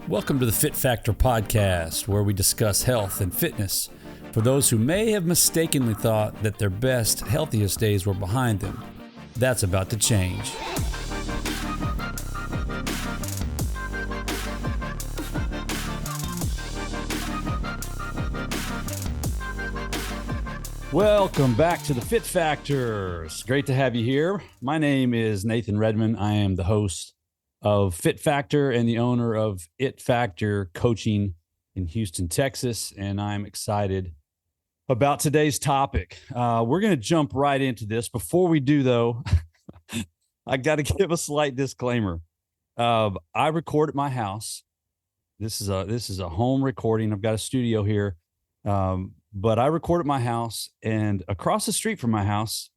Welcome to the Fit Factor podcast, where we discuss health and fitness for those who may have mistakenly thought that their best, healthiest days were behind them. That's about to change. Welcome back to the Fit Factor. It's great to have you here. My name is Nathan Redmond. I am the host of Fit Factor and the owner of It Factor Coaching in Houston, Texas. And I'm excited about today's topic. We're going to jump right into this. Before we do, though, I got to give a slight disclaimer. I record at my house. This is a home recording. I've got a studio here, but I record at my house, and across the street from my house,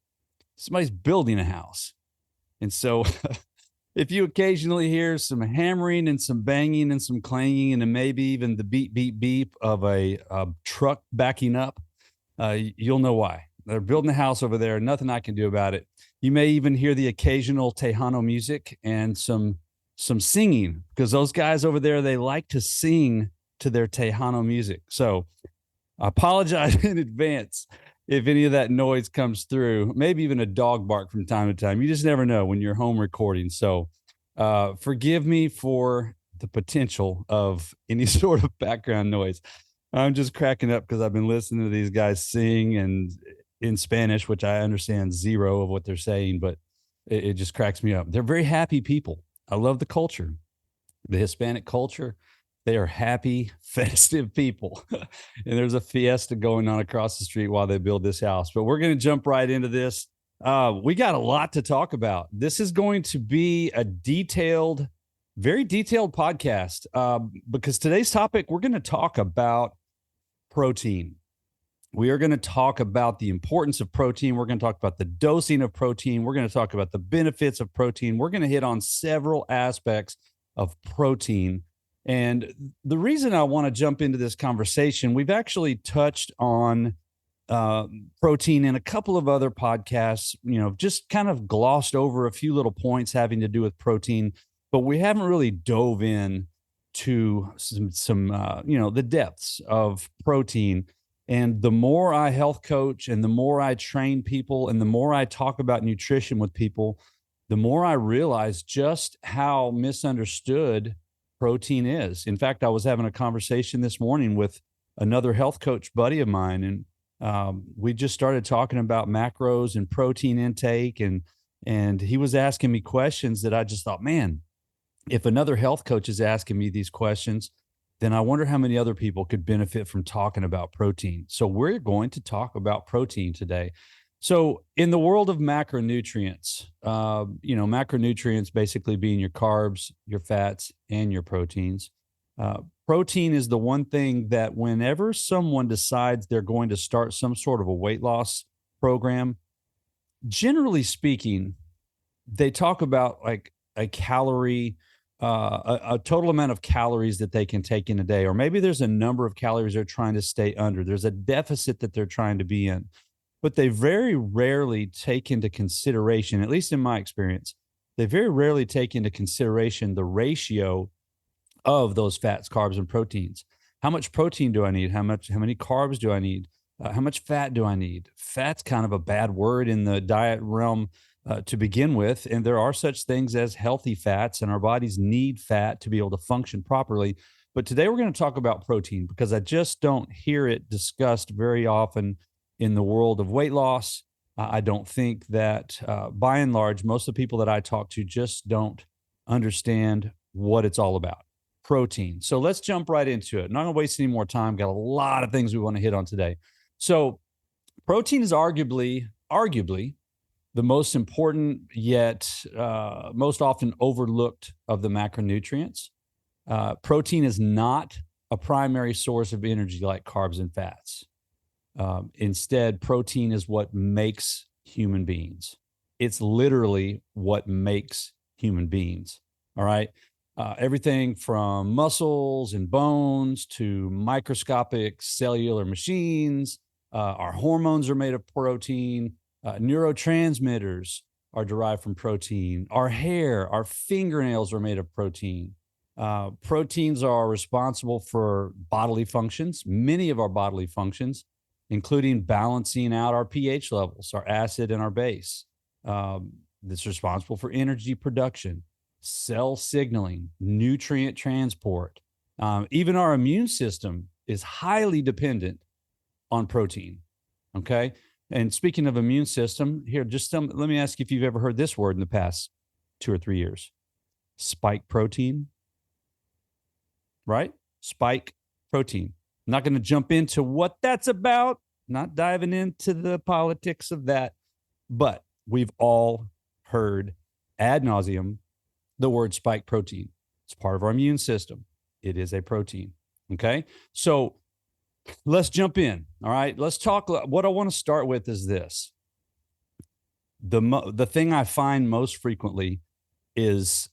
somebody's building a house. And so if you occasionally hear some hammering and some banging and some clanging and maybe even the beep, beep, beep of a truck backing up, you'll know why. They're building a house over there. Nothing I can do about it. You may even hear the occasional Tejano music and some singing, because those guys over there, they like to sing to their Tejano music. So I apologize in advance if any of that noise comes through, maybe even a dog bark from time to time. You just never know when you're home recording. So forgive me for the potential of any sort of background noise. I'm just cracking up because I've been listening to these guys sing and in Spanish, which I understand zero of what they're saying, but it just cracks me up. They're very happy people. I love the culture, the Hispanic culture. They are happy, festive people. And there's a fiesta going on across the street while they build this house. But we're going to jump right into this. We got a lot to talk about. This is going to be a very detailed podcast, because today's topic, we're going to talk about protein. We are going to talk about the importance of protein. We're going to talk about the dosing of protein. We're going to talk about the benefits of protein. We're going to hit on several aspects of protein. And the reason I want to jump into this conversation, we've actually touched on protein in a couple of other podcasts, just kind of glossed over a few little points having to do with protein, but we haven't really dove in to some the depths of protein. And the more I health coach and the more I train people and the more I talk about nutrition with people, the more I realize just how misunderstood protein is. In fact, I was having a conversation this morning with another health coach buddy of mine, and we just started talking about macros and protein intake, and he was asking me questions that I just thought, man, if another health coach is asking me these questions, then I wonder how many other people could benefit from talking about protein. So we're going to talk about protein today. So in the world of macronutrients, macronutrients basically being your carbs, your fats, and your proteins. Protein is the one thing that whenever someone decides they're going to start some sort of a weight loss program, generally speaking, they talk about like a calorie, a total amount of calories that they can take in a day, or maybe there's a number of calories they're trying to stay under. There's a deficit that they're trying to be in. But they very rarely take into consideration, at least in my experience, they very rarely take into consideration the ratio of those fats, carbs, and proteins. How much protein do I need? How many carbs do I need? How much fat do I need? Fat's kind of a bad word in the diet realm to begin with. And there are such things as healthy fats, and our bodies need fat to be able to function properly. But today we're going to talk about protein because I just don't hear it discussed very often in the world of weight loss. I don't think that by and large, most of the people that I talk to just don't understand what it's all about, protein. So let's jump right into it. Not going to waste any more time. Got a lot of things we want to hit on today. So protein is arguably the most important yet most often overlooked of the macronutrients. Protein is not a primary source of energy like carbs and fats. Instead, protein is what makes human beings. It's literally what makes human beings. All right. Everything from muscles and bones to microscopic cellular machines. Our hormones are made of protein. Neurotransmitters are derived from protein. Our hair, our fingernails are made of protein. Proteins are responsible for bodily functions, many of our bodily functions, including balancing out our pH levels, our acid and our base. That's responsible for energy production, cell signaling, nutrient transport. Even our immune system is highly dependent on protein. Okay. And speaking of immune system, here, let me ask you if you've ever heard this word in the past 2 or 3 years. Spike protein, right? Spike protein. I'm not going to jump into what that's about, not diving into the politics of that, but we've all heard ad nauseum the word spike protein. It's part of our immune system. It is a protein. Okay. So let's jump in. All right. Let's talk. What I want to start with is this. The thing I find most frequently is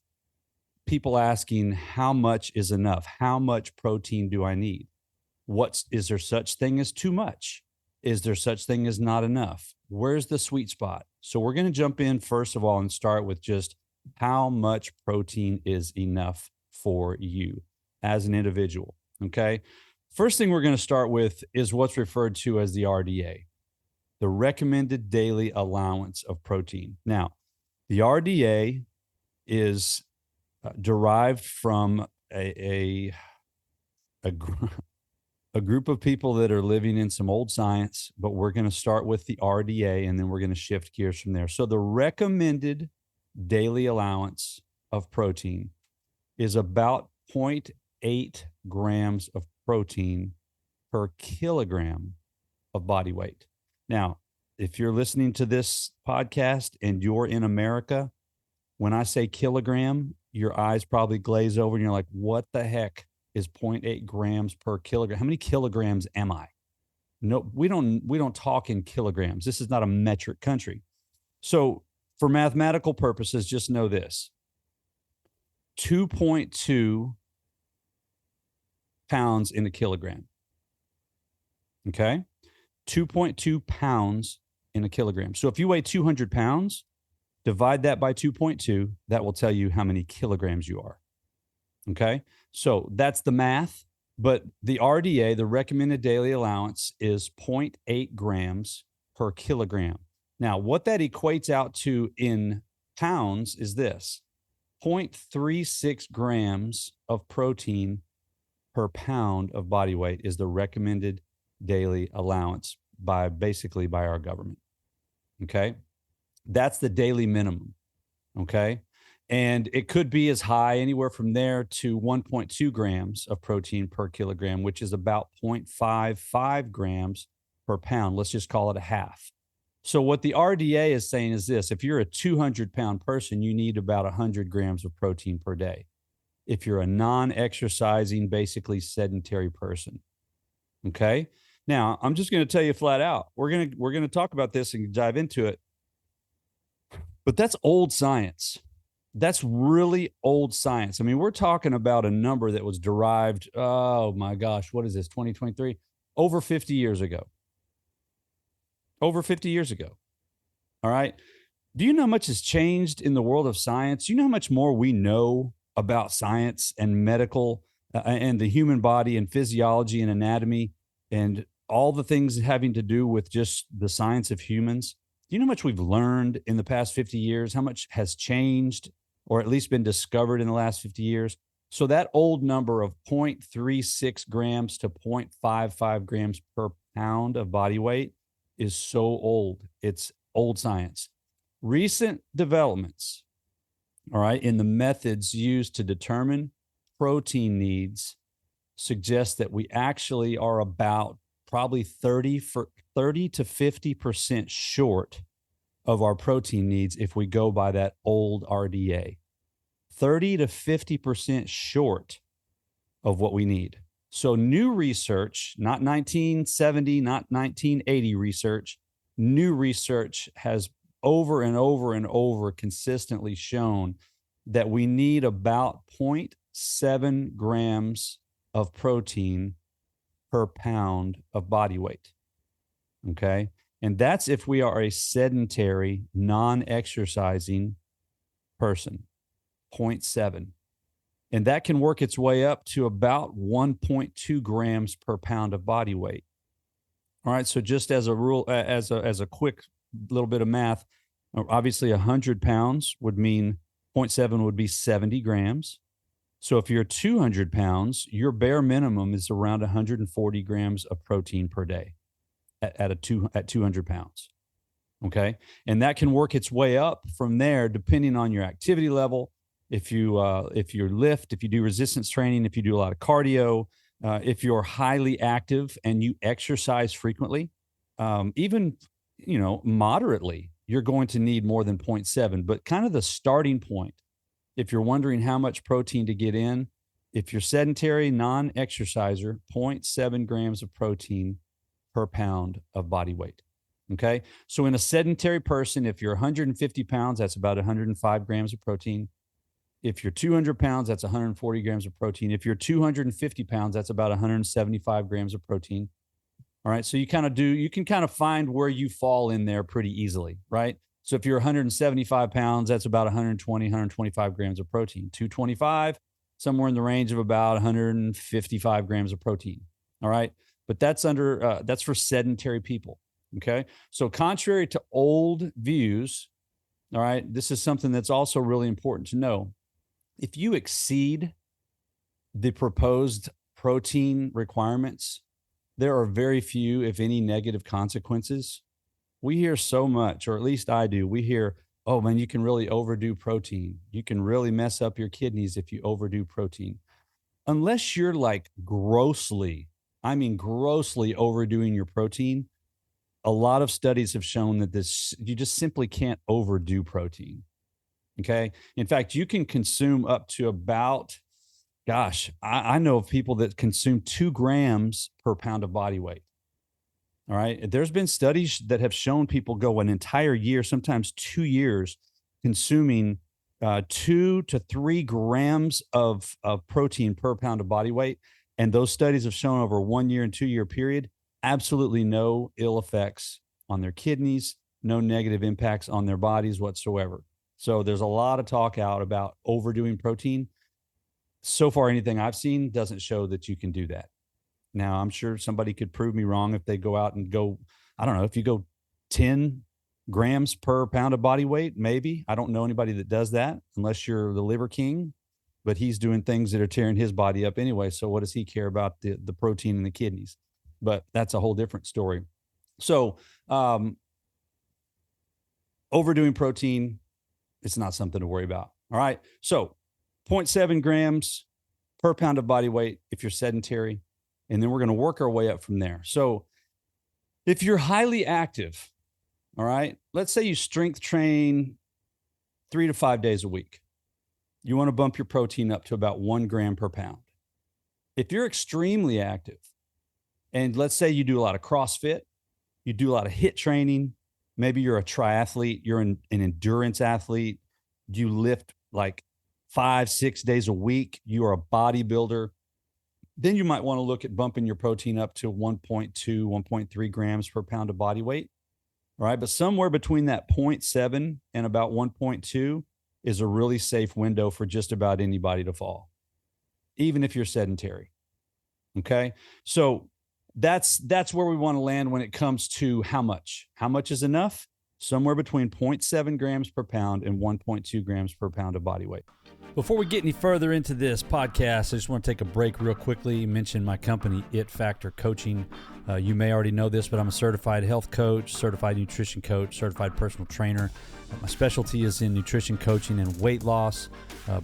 people asking, how much is enough? How much protein do I need? Is there such thing as too much? Is there such thing as not enough? Where's the sweet spot? So we're going to jump in first of all and start with just how much protein is enough for you as an individual. Okay. First thing we're going to start with is what's referred to as the RDA, the recommended daily allowance of protein. Now, the RDA is derived from a group of people that are living in some old science, but we're going to start with the RDA and then we're going to shift gears from there. So the recommended daily allowance of protein is about 0.8 grams of protein per kilogram of body weight. Now, if you're listening to this podcast and you're in America, when I say kilogram, your eyes probably glaze over and you're like, what the heck is 0.8 grams per kilogram? How many kilograms am I? No, we don't talk in kilograms. This is not a metric country. So for mathematical purposes, just know this: 2.2 pounds in a kilogram. Okay. 2.2 pounds in a kilogram. So if you weigh 200 pounds, divide that by 2.2, that will tell you how many kilograms you are. Okay. So that's the math. But the RDA, the recommended daily allowance, is 0.8 grams per kilogram. Now, what that equates out to in pounds is this: 0.36 grams of protein per pound of body weight is the recommended daily allowance by our government. Okay. That's the daily minimum. Okay. And it could be as high anywhere from there to 1.2 grams of protein per kilogram, which is about 0.55 grams per pound. Let's just call it a half. So what the RDA is saying is this: if you're a 200-pound person, you need about 100 grams of protein per day. If you're a non-exercising, basically sedentary person. Okay. Now, I'm just going to tell you flat out, we're going to talk about this and dive into it. But that's old science. That's really old science. I mean, we're talking about a number that was derived, oh my gosh, what is this, 2023? Over 50 years ago. Over 50 years ago. All right. Do you know how much has changed in the world of science? Do you know how much more we know about science and medical and the human body and physiology and anatomy and all the things having to do with just the science of humans? Do you know how much we've learned in the past 50 years? How much has changed or at least been discovered in the last 50 years? So that old number of 0.36 grams to 0.55 grams per pound of body weight is so old. It's old science. Recent developments, all right, in the methods used to determine protein needs suggest that we actually are about probably 30 to 50% short of our protein needs if we go by that old RDA. 30 to 50% short of what we need. So new research, not 1970, not 1980 research, new research has over and over and over consistently shown that we need about 0.7 grams of protein per pound of body weight. Okay. And that's if we are a sedentary, non-exercising person, 0.7. And that can work its way up to about 1.2 grams per pound of body weight. All right. So just as a rule, as a quick little bit of math, obviously 100 pounds would mean 0.7 would be 70 grams. So if you're 200 pounds, your bare minimum is around 140 grams of protein per day at 200 pounds. Okay. And that can work its way up from there, depending on your activity level. If you lift, if you do resistance training, if you do a lot of cardio, if you're highly active and you exercise frequently, even, moderately, you're going to need more than 0.7. But kind of the starting point, if you're wondering how much protein to get in, if you're sedentary, non-exerciser, 0.7 grams of protein per pound of body weight. Okay. So in a sedentary person, if you're 150 pounds, that's about 105 grams of protein. If you're 200 pounds, that's 140 grams of protein. If you're 250 pounds, that's about 175 grams of protein. All right. So you can kind of find where you fall in there pretty easily, right? So if you're 175 pounds, that's about 120, 125 grams of protein. 225, somewhere in the range of about 155 grams of protein. All right. But that's for sedentary people. Okay. So contrary to old views, all right, this is something that's also really important to know. If you exceed the proposed protein requirements, there are very few, if any, negative consequences. We hear so much, or at least I do. We hear, oh man, you can really overdo protein. You can really mess up your kidneys if you overdo protein. Unless you're like grossly overdoing your protein, a lot of studies have shown that you just simply can't overdo protein. Okay. In fact, you can consume up to about, I know of people that consume 2 grams per pound of body weight. All right. There's been studies that have shown people go an entire year, sometimes 2 years, consuming 2 to 3 grams of protein per pound of body weight. And those studies have shown over 1 year and 2 year period, absolutely no ill effects on their kidneys, no negative impacts on their bodies whatsoever. So there's a lot of talk out about overdoing protein. So far, anything I've seen doesn't show that you can do that. Now, I'm sure somebody could prove me wrong if they go out and go, I don't know, if you go 10 grams per pound of body weight, maybe. I don't know anybody that does that unless you're the liver king, but he's doing things that are tearing his body up anyway. So what does he care about the protein in the kidneys? But that's a whole different story. So overdoing protein, it's not something to worry about. All right. So 0.7 grams per pound of body weight if you're sedentary. And then we're going to work our way up from there. So if you're highly active, all right, let's say you strength train 3 to 5 days a week. You want to bump your protein up to about 1 gram per pound. If you're extremely active, and let's say you do a lot of CrossFit, you do a lot of HIIT training, maybe you're a triathlete, you're an endurance athlete, you lift like 5-6 days a week, you are a bodybuilder, then you might want to look at bumping your protein up to 1.2, 1.3 grams per pound of body weight. All right. But somewhere between that 0.7 and about 1.2 is a really safe window for just about anybody to fall, even if you're sedentary. Okay. So that's where we want to land when it comes to how much is enough. Somewhere between 0.7 grams per pound and 1.2 grams per pound of body weight. Before we get any further into this podcast, I just want to take a break real quickly, mention my company, It Factor Coaching. You may already know this, but I'm a certified health coach, certified nutrition coach, certified personal trainer. My specialty is in nutrition coaching and weight loss,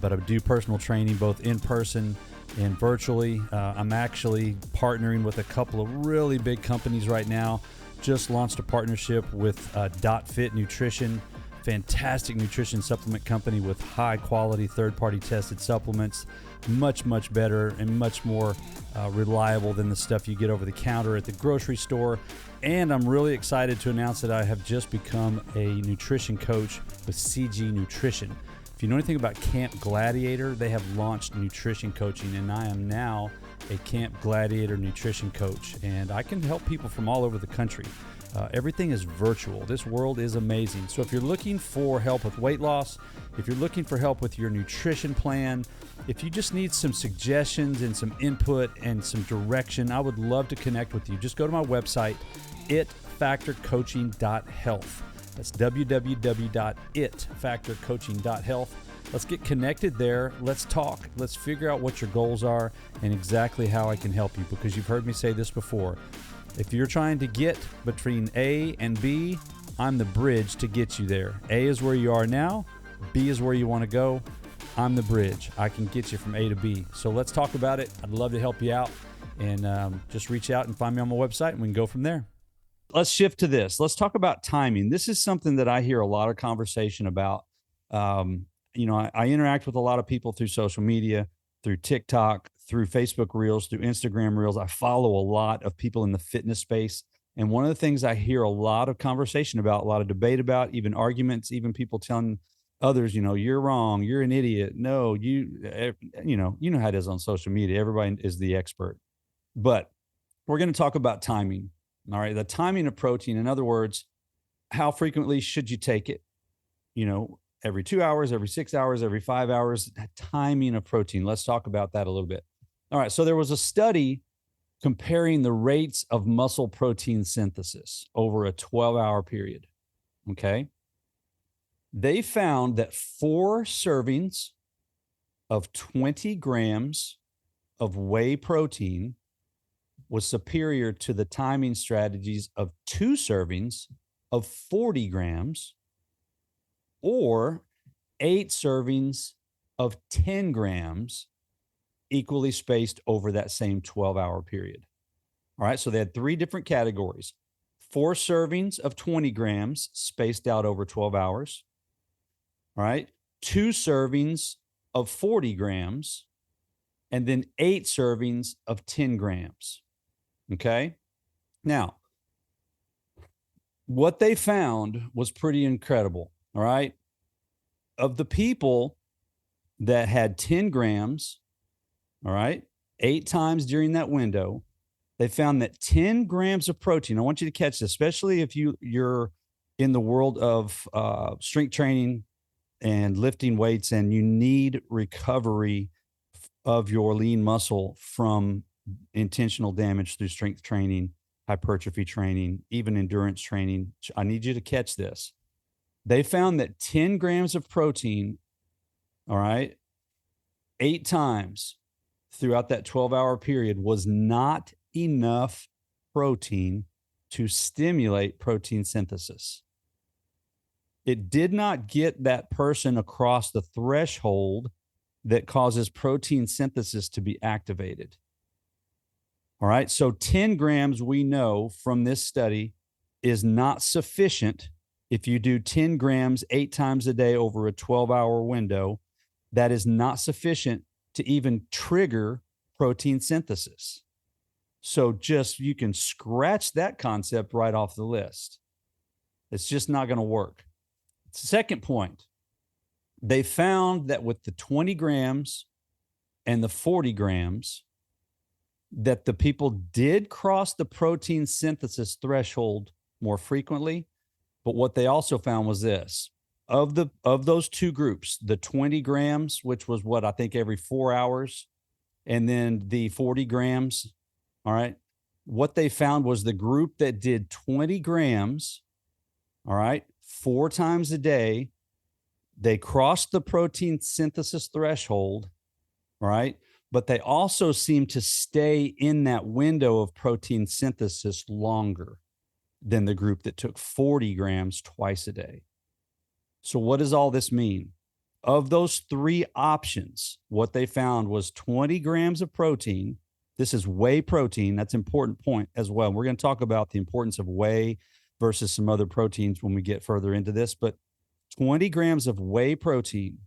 but I do personal training both in person and virtually. I'm actually partnering with a couple of really big companies right now. Just launched a partnership with Fit Nutrition, fantastic nutrition supplement company with high quality third-party tested supplements, much better and much more reliable than the stuff you get over the counter at the grocery store. And I'm really excited to announce that I have just become a nutrition coach with CG Nutrition. If you know anything about Camp Gladiator, they have launched nutrition coaching, and I am now a Camp Gladiator nutrition coach, and I can help people from all over the country. Everything is virtual. This world is amazing. So if you're looking for help with weight loss, if you're looking for help with your nutrition plan, if you just need some suggestions and some input and some direction, I would love to connect with you. Just go to my website, itfactorcoaching.health. That's www.itfactorcoaching.health. Let's get connected there. Let's talk. Let's figure out what your goals are and exactly how I can help you, because you've heard me say this before. If you're trying to get between A and B, I'm the bridge to get you there. A is where you are now. B is where you want to go. I'm the bridge. I can get you from A to B. So let's talk about it. I'd love to help you out. And just reach out and find me on my website, and we can go from there. Let's shift to this. Let's talk about timing. This is something that I hear a lot of conversation about. I interact with a lot of people through social media, through TikTok, through Facebook Reels, through Instagram Reels. I follow a lot of people in the fitness space. And one of the things I hear a lot of conversation about, a lot of debate about, even arguments, even people telling others, you're wrong, you're an idiot. No, you know how it is on social media. Everybody is the expert. But we're going to talk about timing. All right. The timing of protein. In other words, how frequently should you take it? Every 2 hours, every 6 hours, every 5 hours, timing of protein. Let's talk about that a little bit. All right. So there was a study comparing the rates of muscle protein synthesis over a 12-hour period. Okay. They found that 4 servings of 20 grams of whey protein was superior to the timing strategies of 2 servings of 40 grams or 8 servings of 10 grams equally spaced over that same 12-hour period. All right, so they had 3 different categories. 4 servings of 20 grams spaced out over 12 hours. All right, 2 servings of 40 grams, and then 8 servings of 10 grams. Okay. Now, what they found was pretty incredible. All right. Of the people that had 10 grams, all right, 8 times during that window, they found that 10 grams of protein. I want you to catch this, especially if you're in the world of strength training and lifting weights, and you need recovery of your lean muscle from intentional damage through strength training, hypertrophy training, even endurance training. I need you to catch this. They found that 10 grams of protein, all right, 8 times throughout that 12-hour period was not enough protein to stimulate protein synthesis. It did not get that person across the threshold that causes protein synthesis to be activated. All right. So 10 grams, we know from this study, is not sufficient. If you do 10 grams 8 times a day over a 12-hour window, that is not sufficient to even trigger protein synthesis. So you can scratch that concept right off the list. It's just not going to work. Second point, they found that with the 20 grams and the 40 grams, that the people did cross the protein synthesis threshold more frequently. But what they also found was this: of those 2 groups, the 20 grams, which was I think every 4 hours, and then the 40 grams. All right. What they found was the group that did 20 grams, all right, 4 times a day, they crossed the protein synthesis threshold, all right, but they also seem to stay in that window of protein synthesis longer than the group that took 40 grams twice a day. So what does all this mean? Of those 3 options, what they found was 20 grams of protein. This is whey protein. That's an important point as well. We're going to talk about the importance of whey versus some other proteins when we get further into this, but 20 grams of whey protein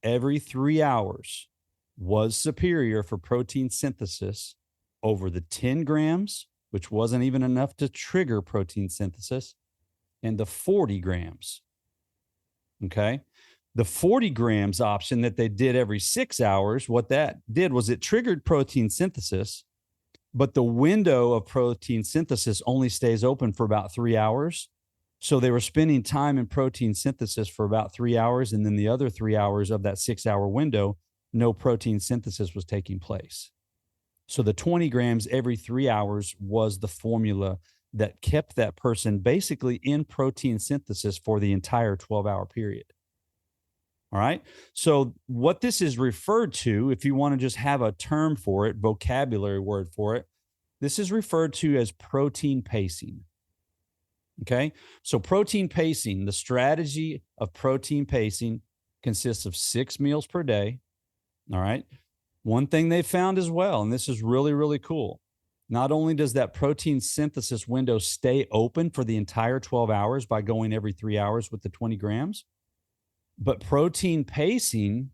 every 3 hours was superior for protein synthesis over the 10 grams, which wasn't even enough to trigger protein synthesis, and the 40 grams. Okay. The 40 grams option that they did every 6 hours, what that did was it triggered protein synthesis, but the window of protein synthesis only stays open for about 3 hours. So they were spending time in protein synthesis for about 3 hours. And then the other 3 hours of that 6 hour window, no protein synthesis was taking place. So the 20 grams every 3 hours was the formula that kept that person basically in protein synthesis for the entire 12-hour period. All right. So what this is referred to, if you want to just have a term for it, vocabulary word for it, this is referred to as protein pacing. Okay. So protein pacing, the strategy of protein pacing consists of 6 meals per day. All right. One thing they found as well, and this is really, really cool. Not only does that protein synthesis window stay open for the entire 12 hours by going every 3 hours with the 20 grams, but protein pacing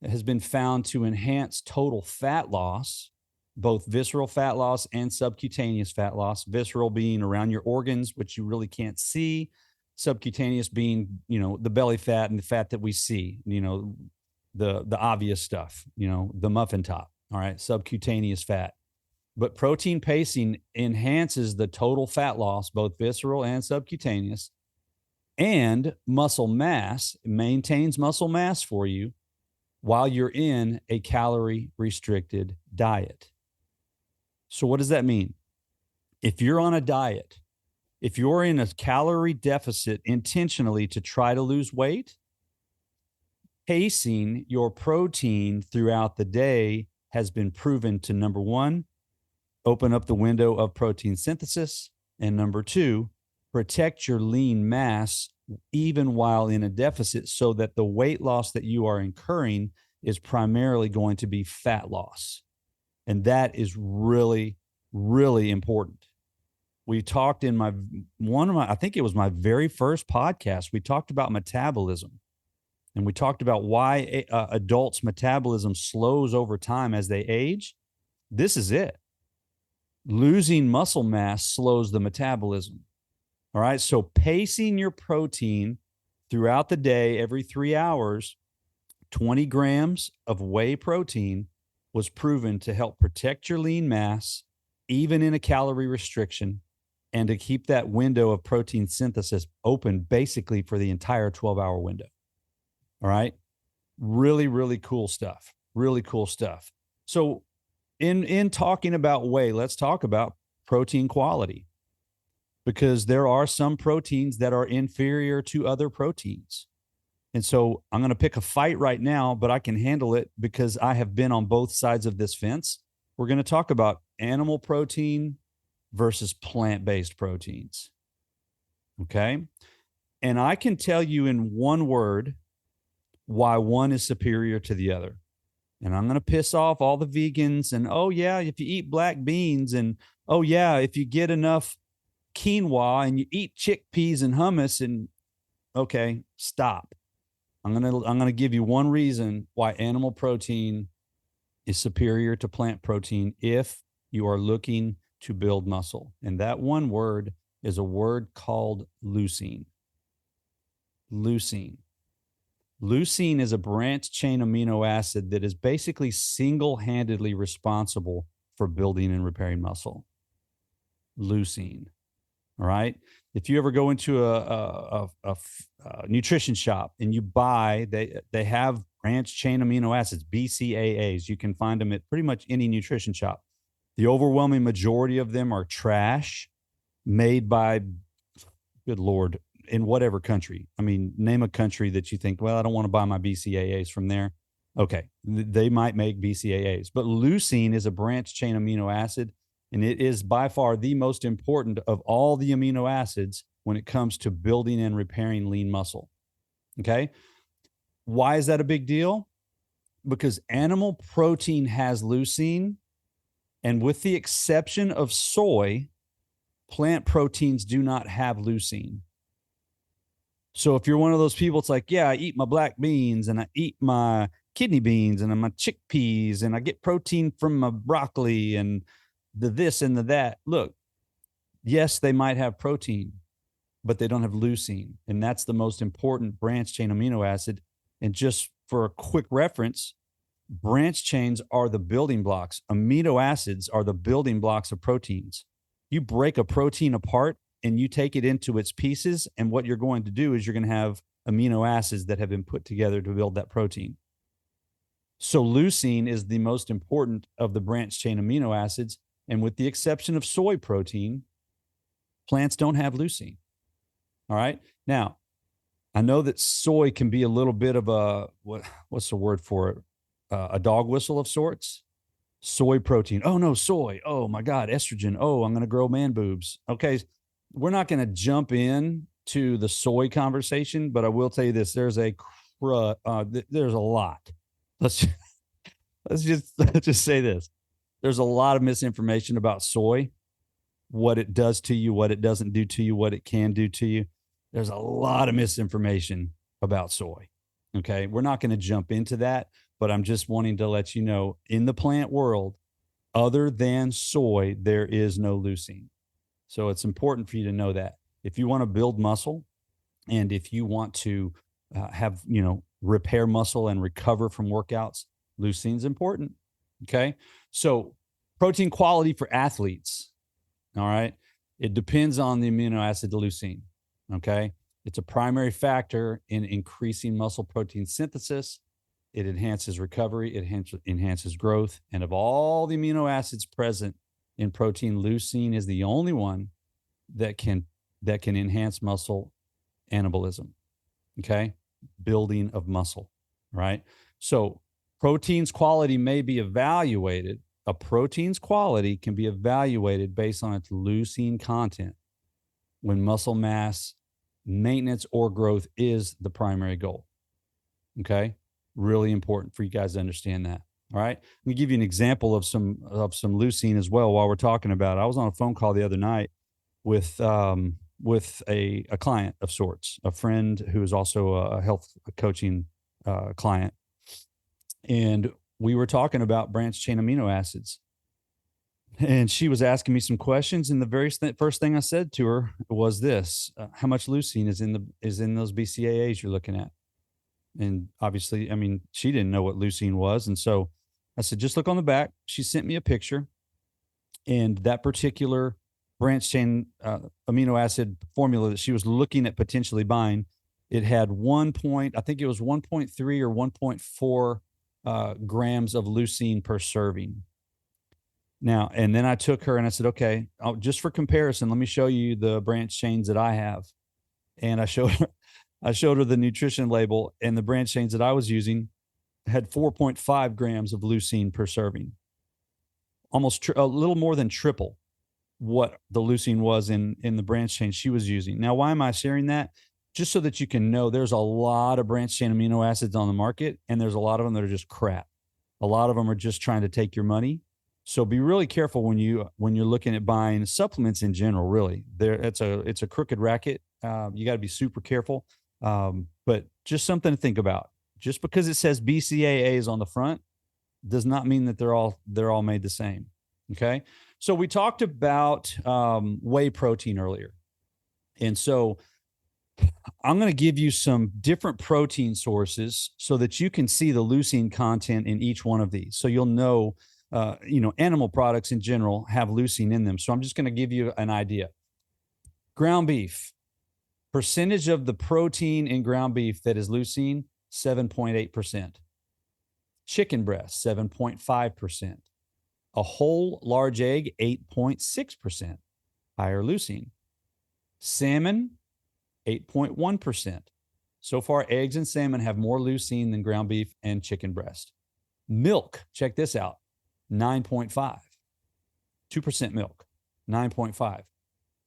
has been found to enhance total fat loss, both visceral fat loss and subcutaneous fat loss. Visceral being around your organs, which you really can't see. Subcutaneous being, the belly fat and the fat that we see, the obvious stuff, the muffin top. All right, subcutaneous fat. But protein pacing enhances the total fat loss, both visceral and subcutaneous, and muscle mass, maintains muscle mass for you while you're in a calorie restricted diet. So what does that mean? If you're on a diet, if you're in a calorie deficit intentionally to try to lose weight, pacing your protein throughout the day has been proven to, number one, open up the window of protein synthesis, and number two, protect your lean mass even while in a deficit, so that the weight loss that you are incurring is primarily going to be fat loss. And that is really, really important. We talked in I think it was my very first podcast, we talked about metabolism. And we talked about why adults' metabolism slows over time as they age. This is it. Losing muscle mass slows the metabolism. All right. So pacing your protein throughout the day, every 3 hours, 20 grams of whey protein was proven to help protect your lean mass, even in a calorie restriction, and to keep that window of protein synthesis open basically for the entire 12-hour window. All right. Really, really cool stuff. Really cool stuff. So in talking about whey, let's talk about protein quality, because there are some proteins that are inferior to other proteins. And so I'm going to pick a fight right now, but I can handle it because I have been on both sides of this fence. We're going to talk about animal protein versus plant-based proteins. Okay. And I can tell you in one word why one is superior to the other. And I'm going to piss off all the vegans and, oh, yeah, if you eat black beans, and, oh, yeah, if you get enough quinoa and you eat chickpeas and hummus, and okay, stop. I'm going to give you one reason why animal protein is superior to plant protein if you are looking to build muscle. And that one word is a word called leucine. Leucine. Leucine is a branched chain amino acid that is basically single-handedly responsible for building and repairing muscle. Leucine. All right. If you ever go into a nutrition shop and you buy, they have branched chain amino acids, BCAAs. You can find them at pretty much any nutrition shop. The overwhelming majority of them are trash made by, good Lord, in whatever country. I mean, name a country that you think, well, I don't want to buy my BCAAs from there. Okay, they might make BCAAs, but leucine is a branched chain amino acid, and it is by far the most important of all the amino acids when it comes to building and repairing lean muscle. Okay, why is that a big deal? Because animal protein has leucine, and with the exception of soy, plant proteins do not have leucine. So if you're one of those people, it's like, yeah, I eat my black beans and I eat my kidney beans and my chickpeas and I get protein from my broccoli and the this and the that. Look, yes, they might have protein, but they don't have leucine. And that's the most important branched chain amino acid. And just for a quick reference, Branch chains are the building blocks. Amino acids are the building blocks of proteins. You break a protein apart and you take it into its pieces, and what you're going to do is you're going to have amino acids that have been put together to build that protein. So leucine is the most important of the branch chain amino acids, and with the exception of soy protein, plants don't have leucine. All right. Now, I know that soy can be a little bit of what's the word for it? A dog whistle of sorts. Soy protein. Oh no, soy. Oh my God, estrogen. Oh, I'm going to grow man boobs. Okay, we're not going to jump in to the soy conversation, but I will tell you this: there's a there's a lot. Let's let's just say this: there's a lot of misinformation about soy, what it does to you, what it doesn't do to you, what it can do to you. There's a lot of misinformation about soy. Okay. We're not going to jump into that, but I'm just wanting to let you know, in the plant world, other than soy, there is no leucine. So it's important for you to know that. If you want to build muscle and if you want to have, repair muscle and recover from workouts, leucine's important. Okay. So protein quality for athletes. All right. It depends on the amino acid leucine. Okay. It's a primary factor in increasing muscle protein synthesis. It enhances recovery. It enhances growth. And of all the amino acids present in protein, leucine is the only one that can enhance muscle anabolism. Okay. Building of muscle. Right. So protein's quality may be evaluated. A protein's quality can be evaluated based on its leucine content when muscle mass maintenance or growth is the primary goal. Okay. Really important for you guys to understand that. All right. Let me give you an example of some leucine as well while we're talking about it. I was on a phone call the other night with a client of sorts, a friend who is also a health coaching client. And we were talking about branch chain amino acids. And she was asking me some questions, and the very first thing I said to her was this: how much leucine is in those BCAAs you're looking at? And obviously, I mean, she didn't know what leucine was, and so I said, just look on the back. She sent me a picture, and that particular branch chain amino acid formula that she was looking at potentially buying, it had I think it was 1.3 or 1.4 grams of leucine per serving. Now, and then I took her and I said, okay, just for comparison, let me show you the branch chains that I have. And I showed her the nutrition label, and the branch chains that I was using had 4.5 grams of leucine per serving, almost a little more than triple what the leucine was in the branch chain she was using. Now, why am I sharing that? Just so that you can know there's a lot of branch chain amino acids on the market, and there's a lot of them that are just crap. A lot of them are just trying to take your money. So be really careful when you're looking at buying supplements in general. Really, it's a crooked racket. You got to be super careful. But just something to think about. Just because it says BCAAs on the front does not mean that they're all made the same. Okay. So we talked about whey protein earlier, and so I'm going to give you some different protein sources so that you can see the leucine content in each one of these. So you'll know. Animal products in general have leucine in them. So I'm just going to give you an idea. Ground beef, percentage of the protein in ground beef that is leucine, 7.8%. Chicken breast, 7.5%. A whole large egg, 8.6%. Higher leucine. Salmon, 8.1%. So far, eggs and salmon have more leucine than ground beef and chicken breast. Milk, check this out. 9.5, 2% milk, 9.5,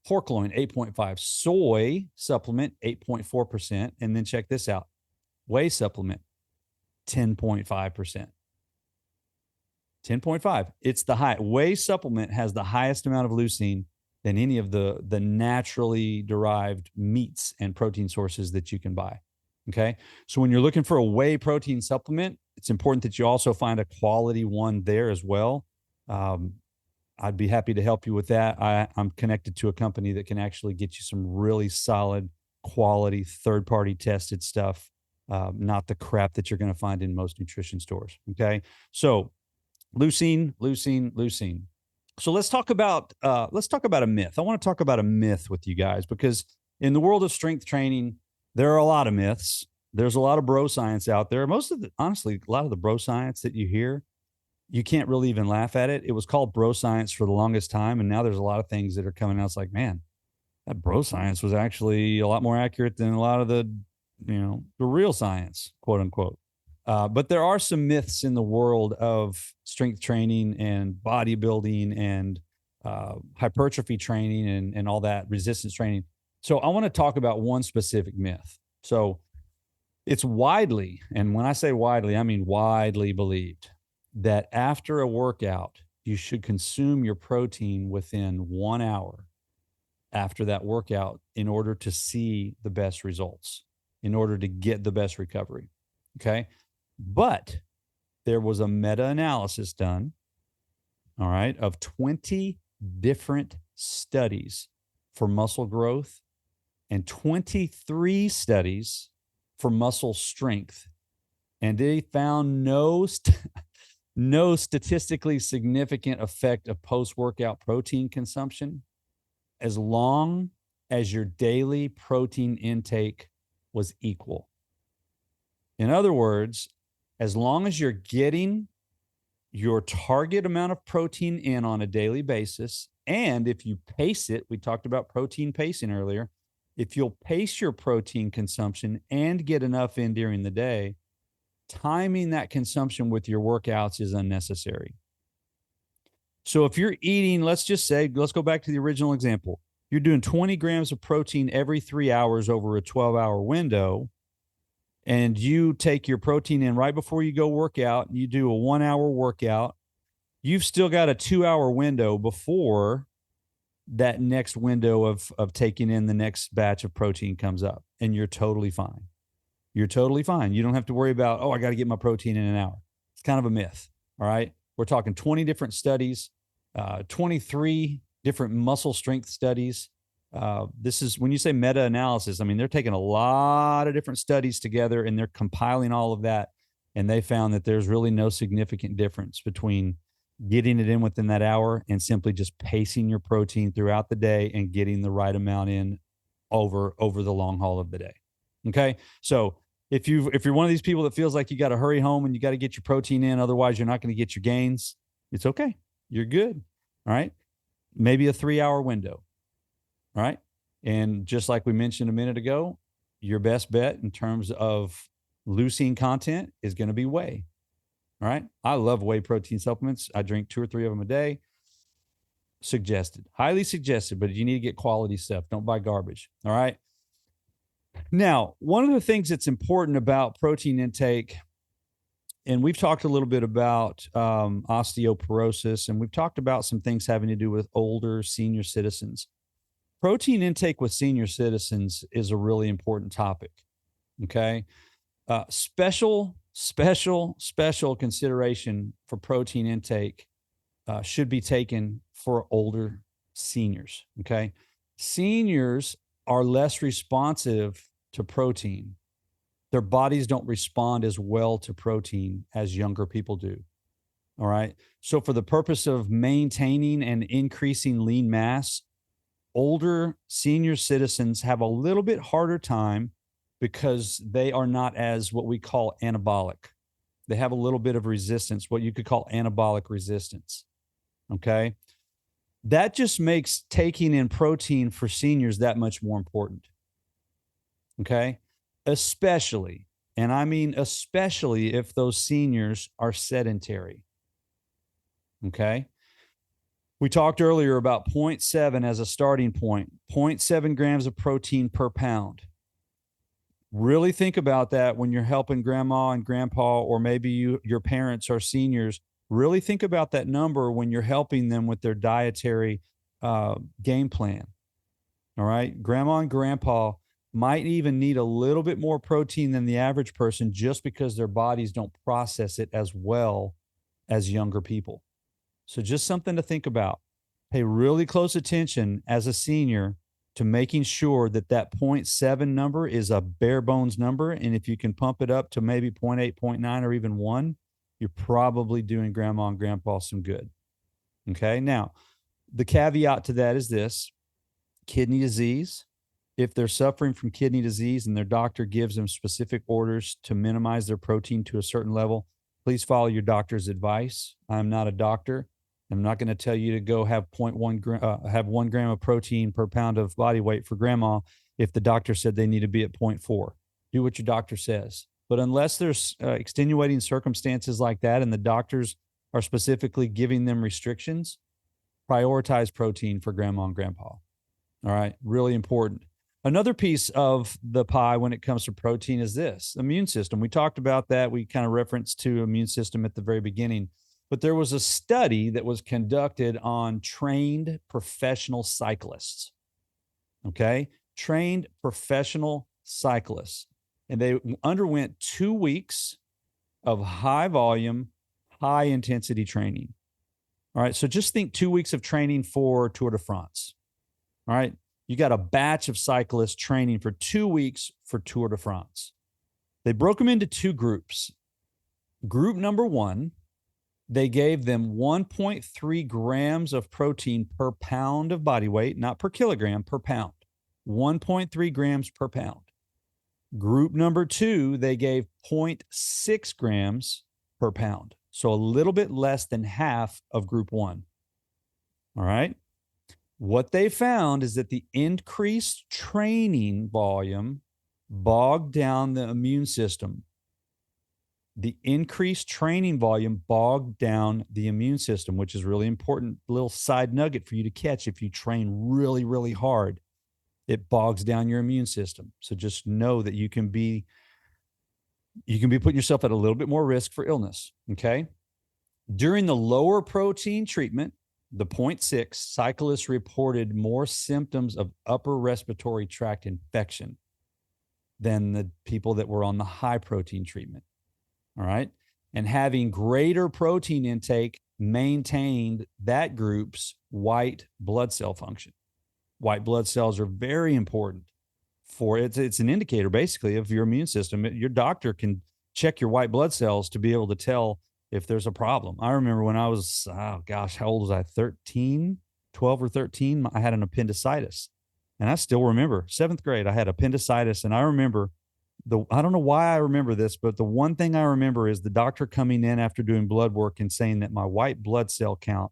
pork loin, 8.5, soy supplement, 8.4%. And then check this out. Whey supplement, 10.5%, 10.5. It's the high. Whey supplement has the highest amount of leucine than any of the naturally derived meats and protein sources that you can buy. Okay. So when you're looking for a whey protein supplement, it's important that you also find a quality one there as well. I'd be happy to help you with that. I'm connected to a company that can actually get you some really solid quality third-party tested stuff not the crap that you're going to find in most nutrition stores. Okay. So leucine, leucine, leucine. So let's talk about a myth. I want to talk about a myth with you guys, because in the world of strength training, there are a lot of myths. There's a lot of bro science out there. Honestly, a lot of the bro science that you hear, you can't really even laugh at it. It was called bro science for the longest time. And now there's a lot of things that are coming out. It's like, man, that bro science was actually a lot more accurate than a lot of the real science, quote unquote. But there are some myths in the world of strength training and bodybuilding and hypertrophy training and all that, resistance training. So I want to talk about one specific myth. So it's widely, and when I say widely, I mean widely believed, that after a workout, you should consume your protein within 1 hour after that workout in order to see the best results, in order to get the best recovery. Okay. But there was a meta-analysis done, all right, of 20 different studies for muscle growth and 23 studies for muscle strength. And they found no statistically significant effect of post-workout protein consumption as long as your daily protein intake was equal. In other words, as long as you're getting your target amount of protein in on a daily basis, and if you pace it, we talked about protein pacing earlier, if you'll pace your protein consumption and get enough in during the day, timing that consumption with your workouts is unnecessary. So if you're eating, let's go back to the original example. You're doing 20 grams of protein every 3 hours over a 12-hour window, and you take your protein in right before you go work out, and you do a 1 hour workout, you've still got a 2 hour window before that next window of taking in the next batch of protein comes up, and you're totally fine. You're totally fine. You don't have to worry about, oh, I got to get my protein in an hour. It's kind of a myth. All right. We're talking 20 different studies, 23 different muscle strength studies. This is when you say meta-analysis, I mean, they're taking a lot of different studies together and they're compiling all of that. And they found that there's really no significant difference between getting it in within that hour and simply just pacing your protein throughout the day and getting the right amount in over the long haul of the day. Okay. So if you're one of these people that feels like you got to hurry home and you got to get your protein in, otherwise you're not going to get your gains, it's okay. You're good. All right. Maybe a 3 hour window. All right. And just like we mentioned a minute ago, your best bet in terms of leucine content is going to be whey. All right. I love whey protein supplements. I drink 2 or 3 of them a day. Suggested, highly suggested, but you need to get quality stuff. Don't buy garbage. All right. Now, one of the things that's important about protein intake, and we've talked a little bit about osteoporosis, and we've talked about some things having to do with older senior citizens. Protein intake with senior citizens is a really important topic. Okay. Special consideration for protein intake should be taken for older seniors. Okay. Seniors are less responsive to protein. Their bodies don't respond as well to protein as younger people do. All right. So for the purpose of maintaining and increasing lean mass, older senior citizens have a little bit harder time because they are not as what we call anabolic. They have a little bit of resistance, what you could call anabolic resistance. Okay. That just makes taking in protein for seniors that much more important. Okay. Especially, and I mean especially if those seniors are sedentary. Okay. We talked earlier about 0.7 as a starting point, 0.7 grams of protein per pound. Really think about that when you're helping grandma and grandpa, or maybe your parents are seniors. Really think about that number when you're helping them with their dietary game plan. All right. Grandma and grandpa might even need a little bit more protein than the average person just because their bodies don't process it as well as younger people. So just something to think about. Pay really close attention as a senior to making sure that that 0.7 number is a bare bones number. And if you can pump it up to maybe 0.8, 0.9, or even 1, you're probably doing grandma and grandpa some good. Okay. Now, the caveat to that is this: kidney disease. If they're suffering from kidney disease and their doctor gives them specific orders to minimize their protein to a certain level, please follow your doctor's advice. I'm not a doctor. I'm not going to tell you to go have 1 gram of protein per pound of body weight for grandma if the doctor said they need to be at 0.4. Do what your doctor says. But unless there's extenuating circumstances like that and the doctors are specifically giving them restrictions, prioritize protein for grandma and grandpa. All right, really important. Another piece of the pie when it comes to protein is this: immune system. We talked about that. We kind of referenced to immune system at the very beginning. But there was a study that was conducted on trained professional cyclists. Okay, trained professional cyclists. And they underwent 2 weeks of high volume, high intensity training. All right, so just think 2 weeks of training for Tour de France. All right, you got a batch of cyclists training for 2 weeks for Tour de France. They broke them into 2 groups. Group number 1, they gave them 1.3 grams of protein per pound of body weight, not per kilogram, per pound. 1.3 grams per pound. Group number 2, they gave 0.6 grams per pound. So a little bit less than half of group 1. All right. What they found is that the increased training volume bogged down the immune system. The increased training volume bogged down the immune system, which is really important. Little side nugget for you to catch. If you train really, really hard, it bogs down your immune system. So just know that you can be putting yourself at a little bit more risk for illness. Okay. During the lower protein treatment, the 0.6, cyclists reported more symptoms of upper respiratory tract infection than the people that were on the high protein treatment. All right. And having greater protein intake maintained that group's white blood cell function. White blood cells are very important for it's an indicator basically of your immune system. Your doctor can check your white blood cells to be able to tell if there's a problem. I remember when I was, how old was I? 12 or 13, I had an appendicitis. And I still remember 7th grade, I had appendicitis. And I remember I don't know why I remember this, but the one thing I remember is the doctor coming in after doing blood work and saying that my white blood cell count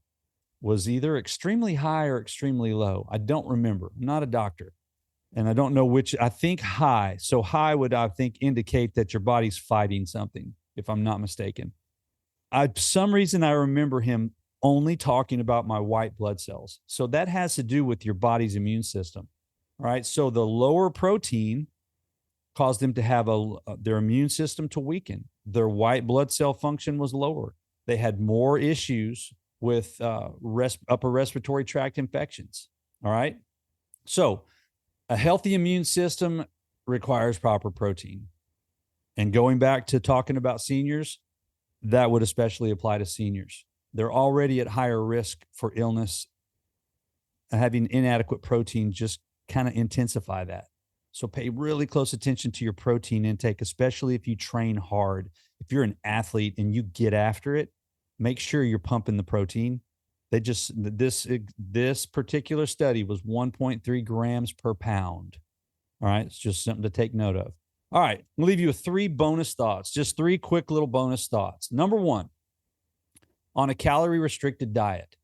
was either extremely high or extremely low. I don't remember. I'm not a doctor. And I don't know which. I think high. So high would, I think, indicate that your body's fighting something, if I'm not mistaken. For some reason, I remember him only talking about my white blood cells. So that has to do with your body's immune system. All right. So the lower protein caused them to have their immune system to weaken. Their white blood cell function was lower. They had more issues with upper respiratory tract infections. All right. So a healthy immune system requires proper protein. And going back to talking about seniors, that would especially apply to seniors. They're already at higher risk for illness. Having inadequate protein just kind of intensify that. So pay really close attention to your protein intake, especially if you train hard. If you're an athlete and you get after it, make sure you're pumping the protein. This particular study was 1.3 grams per pound. All right. It's just something to take note of. All right. I'll leave you with 3 bonus thoughts, just 3 quick little bonus thoughts. Number 1, on a calorie restricted diet.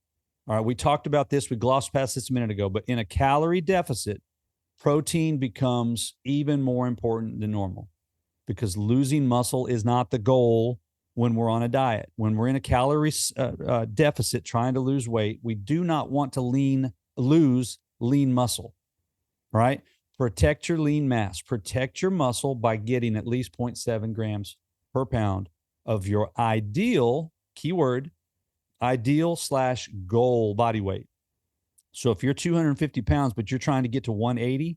All right. We talked about this. We glossed past this a minute ago, but in a calorie deficit, protein becomes even more important than normal because losing muscle is not the goal when we're on a diet. When we're in a calorie deficit trying to lose weight, we do not want to lose lean muscle, right? Protect your lean mass. Protect your muscle by getting at least 0.7 grams per pound of your ideal, keyword, ideal/goal body weight. So if you're 250 pounds, but you're trying to get to 180,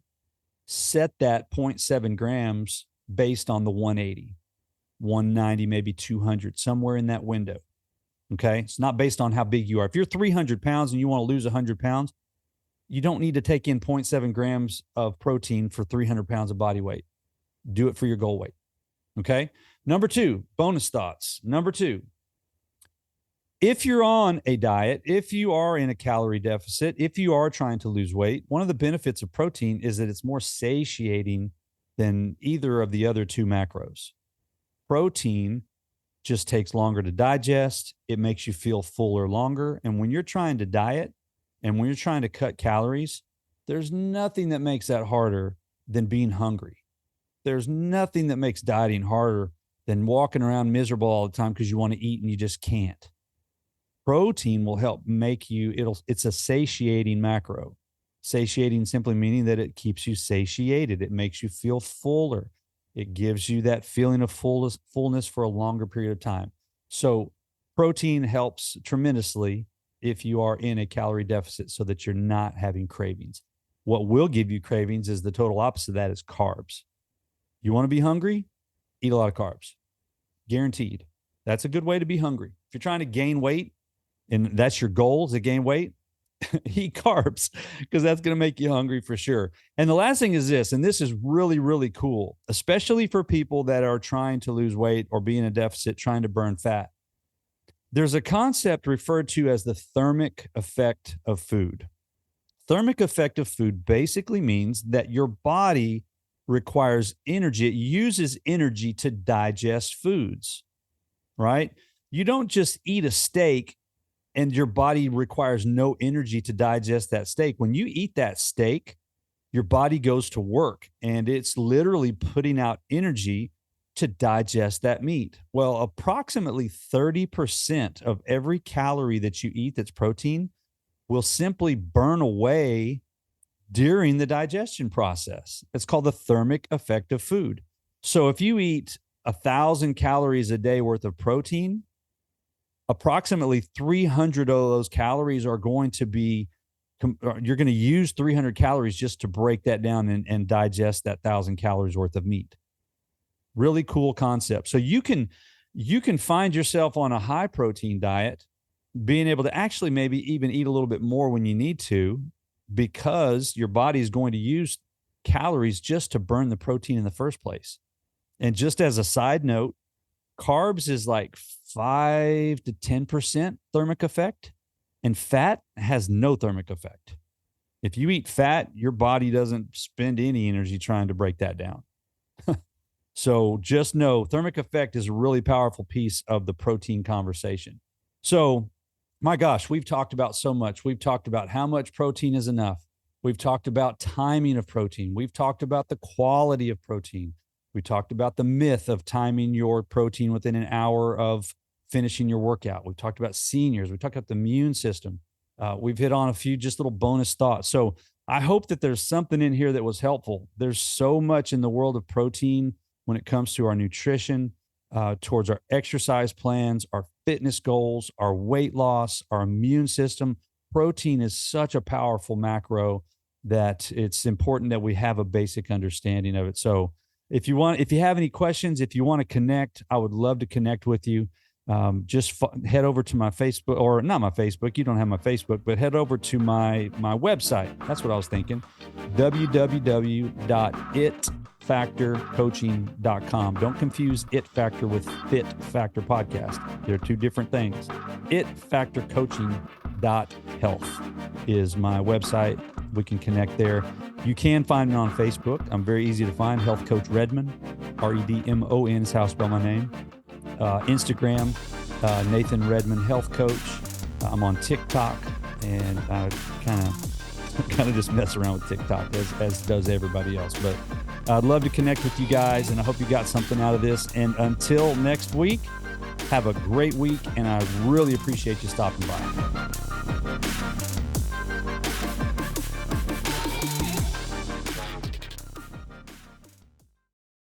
set that 0.7 grams based on the 180, 190, maybe 200, somewhere in that window. Okay. It's not based on how big you are. If you're 300 pounds and you want to lose 100 pounds, You don't need to take in 0.7 grams of protein for 300 pounds of body weight. Do it for your goal weight. Okay. Number 2, bonus thoughts. Number 2, if you're on a diet, if you are in a calorie deficit, if you are trying to lose weight, one of the benefits of protein is that it's more satiating than either of the other 2 macros. Protein just takes longer to digest. It makes you feel fuller longer. And when you're trying to diet and when you're trying to cut calories, there's nothing that makes that harder than being hungry. There's nothing that makes dieting harder than walking around miserable all the time because you want to eat and you just can't. Protein will help make you, it's a satiating macro. Satiating simply meaning that it keeps you satiated. It makes you feel fuller. It gives you that feeling of fullness for a longer period of time. So protein helps tremendously if you are in a calorie deficit so that you're not having cravings. What will give you cravings is the total opposite of that, is carbs. You want to be hungry? Eat a lot of carbs. Guaranteed. That's a good way to be hungry. If you're trying to gain weight and that's your goal, is to gain weight, eat carbs, because that's going to make you hungry for sure. And the last thing is this, and this is really, really cool, especially for people that are trying to lose weight or be in a deficit, trying to burn fat. There's a concept referred to as the thermic effect of food. Thermic effect of food basically means that your body requires energy. It uses energy to digest foods, right? You don't just eat a steak and your body requires no energy to digest that steak. When you eat that steak, your body goes to work and it's literally putting out energy to digest that meat. Well, approximately 30% of every calorie that you eat that's protein will simply burn away during the digestion process. It's called the thermic effect of food. So if you eat 1,000 calories a day worth of protein, approximately 300 of those calories are going to be, you're going to use 300 calories just to break that down and digest that 1,000 calories worth of meat. Really cool concept. So you can find yourself on a high protein diet, being able to actually maybe even eat a little bit more when you need to, because your body is going to use calories just to burn the protein in the first place. And just as a side note, carbs is like 5 to 10% thermic effect, and fat has no thermic effect. If you eat fat, your body doesn't spend any energy trying to break that down. So just know thermic effect is a really powerful piece of the protein conversation. So my gosh, we've talked about so much. We've talked about how much protein is enough. We've talked about timing of protein. We've talked about the quality of protein. We talked about the myth of timing your protein within an hour of finishing your workout. We've talked about seniors. We talked about the immune system. We've hit on a few just little bonus thoughts. So I hope that there's something in here that was helpful. There's so much in the world of protein when it comes to our nutrition, towards our exercise plans, our fitness goals, our weight loss, our immune system. Protein is such a powerful macro that it's important that we have a basic understanding of it. So if you have any questions, if you want to connect, I would love to connect with you. Just head over to my Facebook, or not my Facebook. You don't have my Facebook, but head over to my website. That's what I was thinking. www.itfactorcoaching.com. Don't confuse It Factor with Fit Factor Podcast. They're two different things. itfactorcoaching.health is my website. We can connect there. You can find me on Facebook. I'm very easy to find. Health Coach Redmond, Redmon is how I spell my name. Instagram, Nathan Redmond Health Coach. I'm on TikTok, and I kind of just mess around with TikTok as does everybody else. But I'd love to connect with you guys, and I hope you got something out of this. And until next week, have a great week, and I really appreciate you stopping by.